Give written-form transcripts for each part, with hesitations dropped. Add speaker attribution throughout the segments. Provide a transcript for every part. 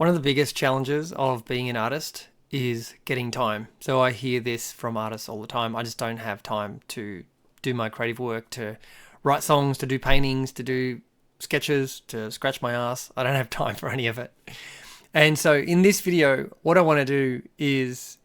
Speaker 1: One of the biggest challenges of being an artist is getting time. So I hear this from artists all the time. I just don't have time to do my creative work, to write songs, to do paintings, to do sketches, to scratch my ass. I don't have time for any of it. And so in this video, what I want to do is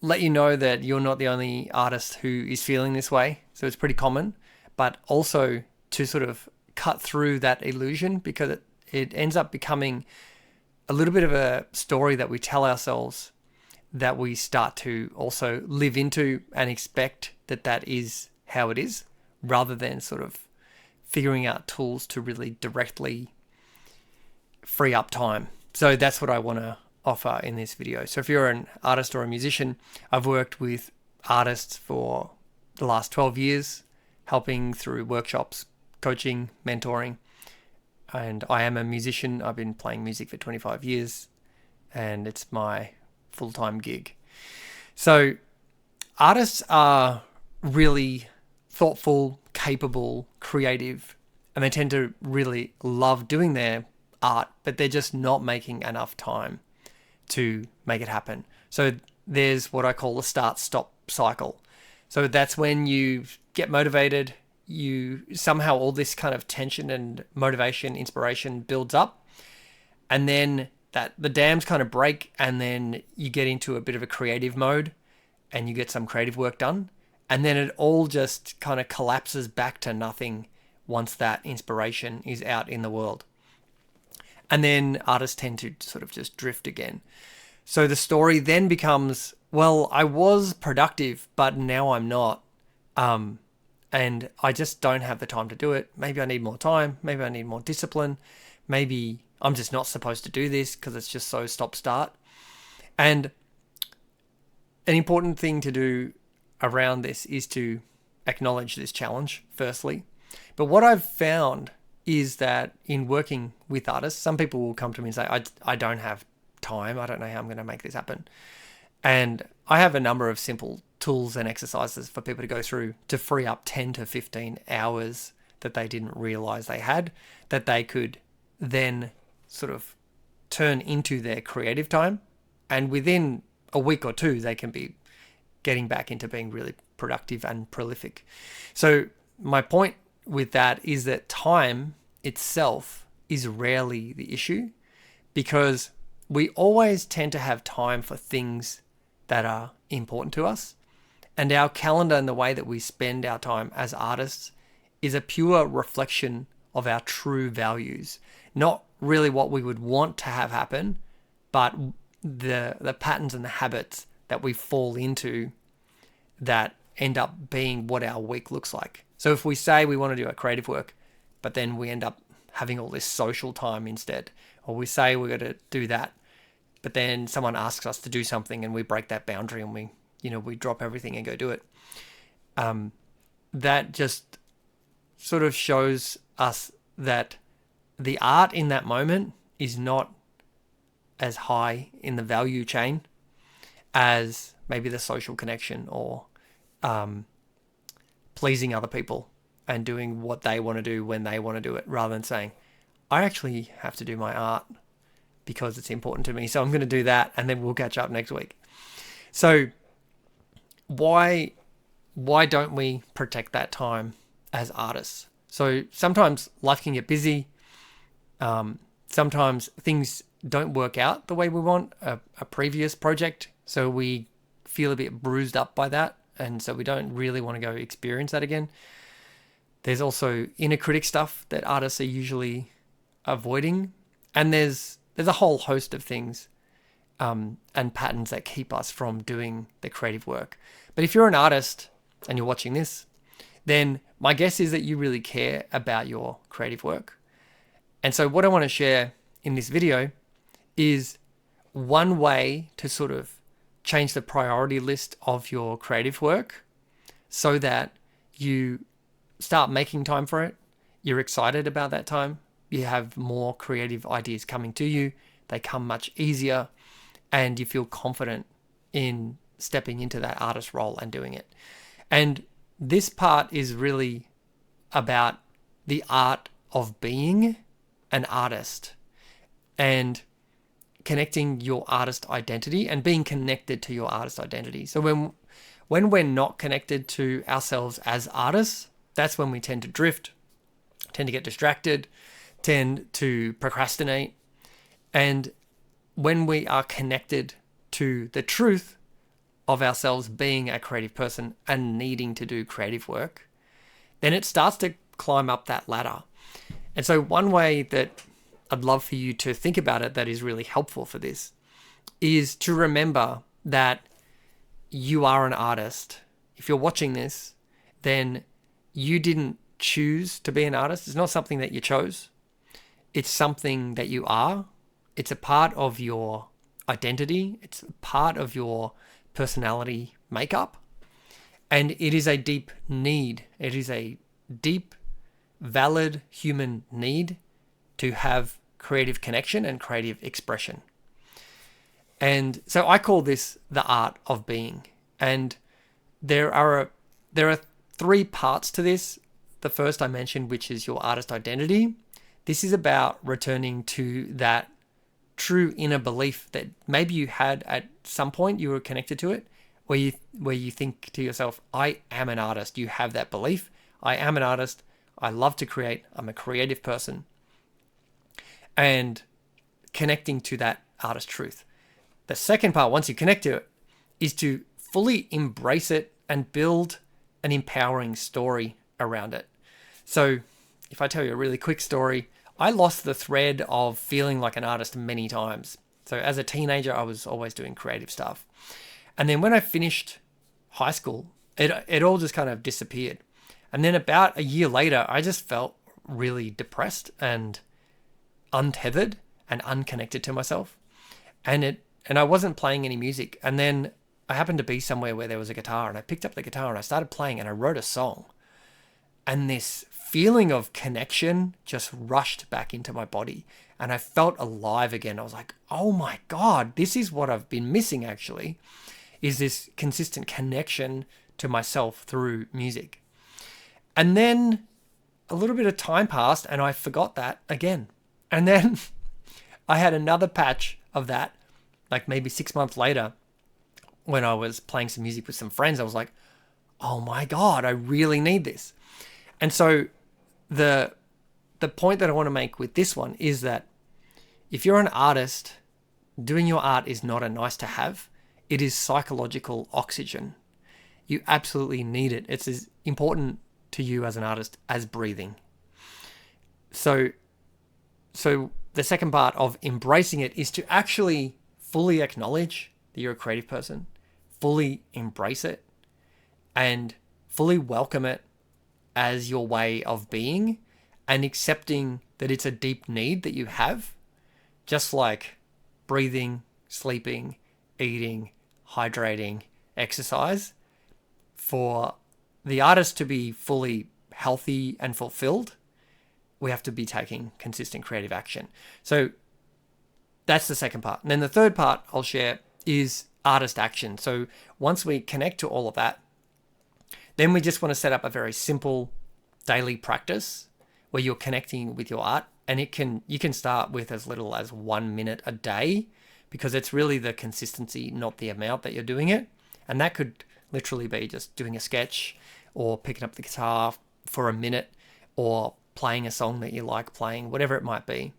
Speaker 1: let you know that you're not the only artist who is feeling this way. So it's pretty common, but also to sort of cut through that illusion, because it ends up becoming a little bit of a story that we tell ourselves that we start to also live into and expect that that is how it is, rather than sort of figuring out tools to really directly free up time. So that's what I want to offer in this video. So if you're an artist or a musician, I've worked with artists for the last 12 years, helping through workshops, coaching, mentoring. And I am a musician. I've been playing music for 25 years and it's my full-time gig. So artists are really thoughtful, capable, creative, and they tend to really love doing their art, but they're just not making enough time to make it happen. So there's what I call the start-stop cycle. So that's when you get motivated, you somehow all this kind of tension and motivation, inspiration builds up, and then that the dams kind of break, and then you get into a bit of a creative mode and you get some creative work done, and then it all just kind of collapses back to nothing once that inspiration is out in the world. And then artists tend to sort of just drift again. So the story then becomes, well, I was productive, but now I'm not. And I just don't have the time to do it. Maybe I need more time. Maybe I need more discipline. Maybe I'm just not supposed to do this because it's just so stop-start. And an important thing to do around this is to acknowledge this challenge, firstly. But what I've found is that in working with artists, some people will come to me and say, I don't have time. I don't know how I'm going to make this happen. And I have a number of simple tools and exercises for people to go through to free up 10 to 15 hours that they didn't realize they had, that they could then sort of turn into their creative time. And within a week or two, they can be getting back into being really productive and prolific. So my point with that is that time itself is rarely the issue, because we always tend to have time for things that are important to us. And our calendar and the way that we spend our time as artists is a pure reflection of our true values. Not really what we would want to have happen, but the patterns and the habits that we fall into that end up being what our week looks like. So if we say we want to do our creative work, but then we end up having all this social time instead, or we say we're going to do that, but then someone asks us to do something and we break that boundary and we drop everything and go do it. That just sort of shows us that the art in that moment is not as high in the value chain as maybe the social connection or pleasing other people and doing what they want to do when they want to do it, rather than saying, I actually have to do my art because it's important to me, so I'm going to do that and then we'll catch up next week. So why don't we protect that time as artists? So sometimes life can get busy. Sometimes things don't work out the way we want a previous project, so we feel a bit bruised up by that, and so we don't really want to go experience that again. There's also inner critic stuff that artists are usually avoiding, and there's a whole host of things and patterns that keep us from doing the creative work. But if you're an artist and you're watching this, then my guess is that you really care about your creative work. And so what I want to share in this video is one way to sort of change the priority list of your creative work so that you start making time for it. You're excited about that time. You have more creative ideas coming to you. They come much easier, and you feel confident in stepping into that artist role and doing it. And this part is really about the art of being an artist and connecting your artist identity and being connected to your artist identity. So when we're not connected to ourselves as artists, that's when we tend to drift, tend to get distracted, tend to procrastinate. And when we are connected to the truth of ourselves being a creative person and needing to do creative work, then it starts to climb up that ladder. And so one way that I'd love for you to think about it that is really helpful for this is to remember that you are an artist. If you're watching this, then you didn't choose to be an artist. It's not something that you chose. It's something that you are. It's a part of your identity. It's a part of your personality makeup. And it is a deep need. It is a deep, valid human need to have creative connection and creative expression. And so I call this the art of being. And there are 3 parts to this. The first I mentioned, which is your artist identity. This is about returning to that true inner belief that maybe you had at some point, you were connected to it, where you think to yourself, I am an artist. You have that belief. I am an artist. I love to create. I'm a creative person. And connecting to that artist truth. The second part, once you connect to it, is to fully embrace it and build an empowering story around it. So if I tell you a really quick story, I lost the thread of feeling like an artist many times. So as a teenager, I was always doing creative stuff. And then when I finished high school, it all just kind of disappeared. And then about a year later, I just felt really depressed and untethered and unconnected to myself. And I wasn't playing any music. And then I happened to be somewhere where there was a guitar, and I picked up the guitar and I started playing and I wrote a song. And this feeling of connection just rushed back into my body and I felt alive again. I was like, oh my God, this is what I've been missing actually, is this consistent connection to myself through music. And then a little bit of time passed and I forgot that again. And then I had another patch of that, like maybe 6 months later, when I was playing some music with some friends. I was like, oh my God, I really need this. And so the point that I want to make with this one is that if you're an artist, doing your art is not a nice to have. It is psychological oxygen. You absolutely need it. It's as important to you as an artist as breathing. So the second part of embracing it is to actually fully acknowledge that you're a creative person, fully embrace it, and fully welcome it as your way of being, and accepting that it's a deep need that you have, just like breathing, sleeping, eating, hydrating, exercise. For the artist to be fully healthy and fulfilled, we have to be taking consistent creative action. So that's the second part. And then the third part I'll share is artist action. So once we connect to all of that, then we just want to set up a very simple daily practice where you're connecting with your art. And you can start with as little as 1 minute a day, because it's really the consistency, not the amount that you're doing it. And that could literally be just doing a sketch or picking up the guitar for a minute or playing a song that you like playing, whatever it might be.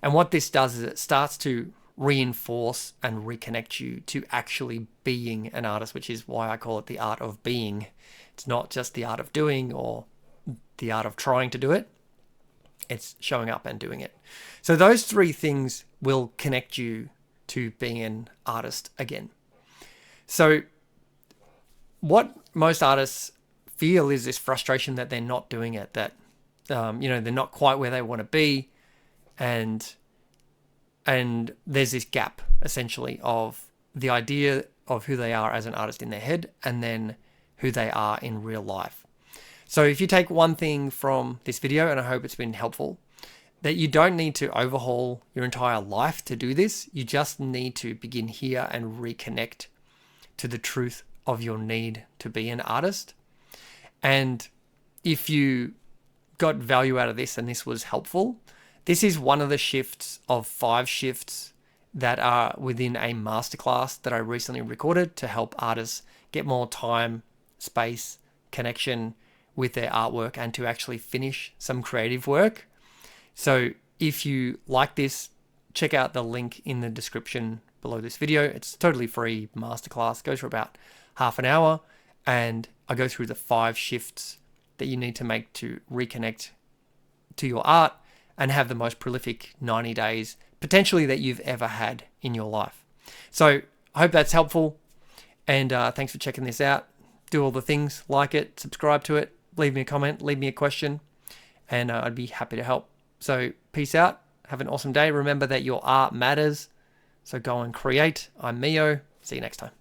Speaker 1: And what this does is it starts to reinforce and reconnect you to actually being an artist, which is why I call it the art of being. It's not just the art of doing or the art of trying to do it. It's showing up and doing it. So those 3 things will connect you to being an artist again. So what most artists feel is this frustration that they're not doing it, that they're not quite where they want to be, and there's this gap essentially of the idea of who they are as an artist in their head and then who they are in real life. So if you take one thing from this video, and I hope it's been helpful, that you don't need to overhaul your entire life to do this. You just need to begin here and reconnect to the truth of your need to be an artist. And if you got value out of this and this was helpful, this is one of the shifts of 5 shifts that are within a masterclass that I recently recorded to help artists get more time, space, connection with their artwork and to actually finish some creative work. So if you like this, check out the link in the description below this video. It's totally free masterclass. It goes for about half an hour, and I go through the 5 shifts that you need to make to reconnect to your art and have the most prolific 90 days potentially that you've ever had in your life. So I hope that's helpful, and thanks for checking this out. Do all the things, like it, subscribe to it, leave me a comment, leave me a question, and I'd be happy to help. So peace out. Have an awesome day. Remember that your art matters. So go and create. I'm Mio. See you next time.